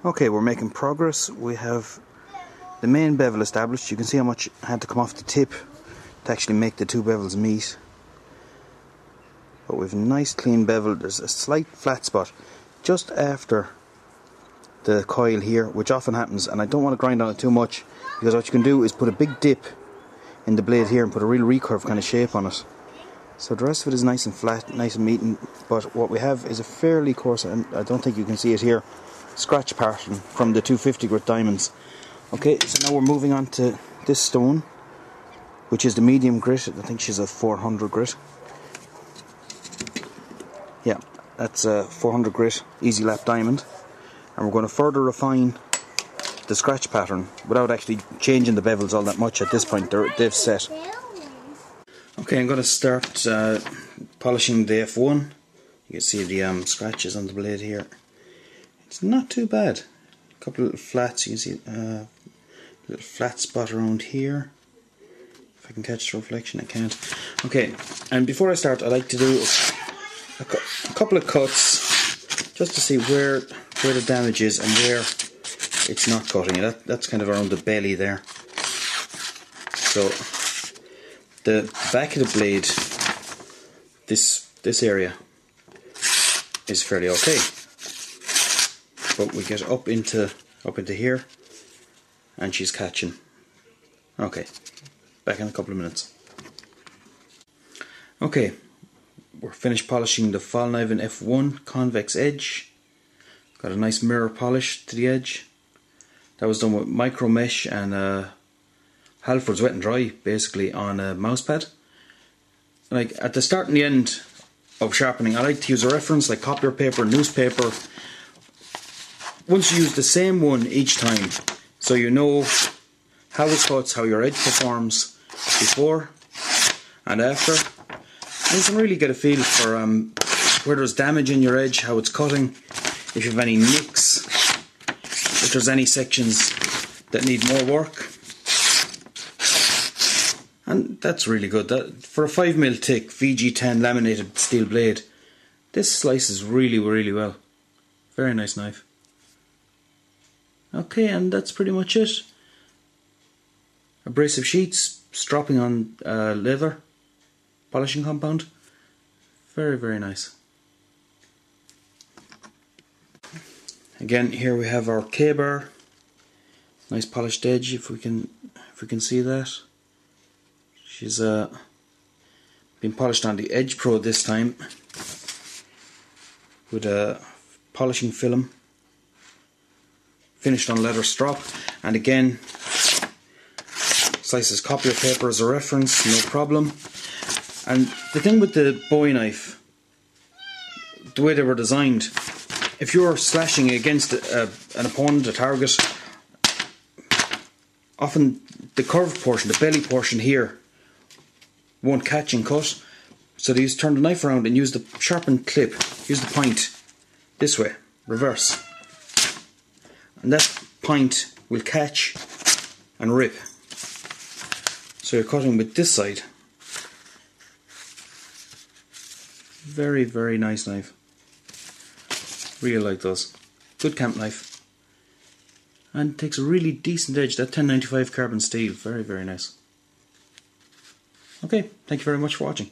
Okay, we're making progress. We have the main bevel established. You can see how much had to come off the tip to actually make the two bevels meet. But we've a nice clean bevel. There's a slight flat spot just after the coil here, which often happens, and I don't want to grind on it too much, because what you can do is put a big dip in the blade here and put a real recurve kind of shape on it. So the rest of it is nice and flat, nice and meeting, but what we have is a fairly coarse, and I don't think you can see it here, scratch pattern from the 250 grit diamonds. Okay, so now we're moving on to this stone, which is the medium grit. I think she's a 400 grit. Yeah, that's a 400 grit easy lap diamond, and we're going to further refine the scratch pattern without actually changing the bevels all that much at this point. They've set. Okay, I'm going to start polishing the F1. You can see the scratches on the blade here. It's not too bad. A couple of little flats. You can see a little flat spot around here. If I can catch the reflection, I can't. Okay, and before I start, I like to do a couple of cuts just to see where the damage is and where it's not cutting. That's kind of around the belly there. So the back of the blade, this area is fairly okay, but we get up into here, and she's catching. Okay, back in a couple of minutes. Okay, we're finished polishing the Fallkniven F1 Convex Edge. Got a nice mirror polish to the edge. That was done with micro mesh and Halford's wet and dry, basically, on a mouse pad. Like at the start and the end of sharpening, I like to use a reference like copier paper, newspaper. Once you use the same one each time, so you know how it cuts, how your edge performs before and after, and you can really get a feel for where there's damage in your edge, how it's cutting, if you have any nicks, if there's any sections that need more work. And that's really good. For a 5mm thick VG10 laminated steel blade, this slices really, really well. Very nice knife. Okay, and that's pretty much it. Abrasive sheets, stropping on leather, polishing compound. Very, very nice. Again, here we have our KaBar. Nice polished edge, if we can see that. She's been polished on the Edge Pro this time with a polishing film, finished on leather strop, and again slices copier paper as a reference, no problem. And the thing with the Bowie knife, the way they were designed, if you're slashing against an opponent, a target, often the curved portion, the belly portion here, won't catch and cut, so they turn the knife around and use the sharpened clip, use the point this way, reverse, and that point will catch and rip. So you're cutting with this side. Very, very nice knife. Really like those. Good camp knife, and takes a really decent edge. That 1095 carbon steel, very, very nice. Okay, thank you very much for watching.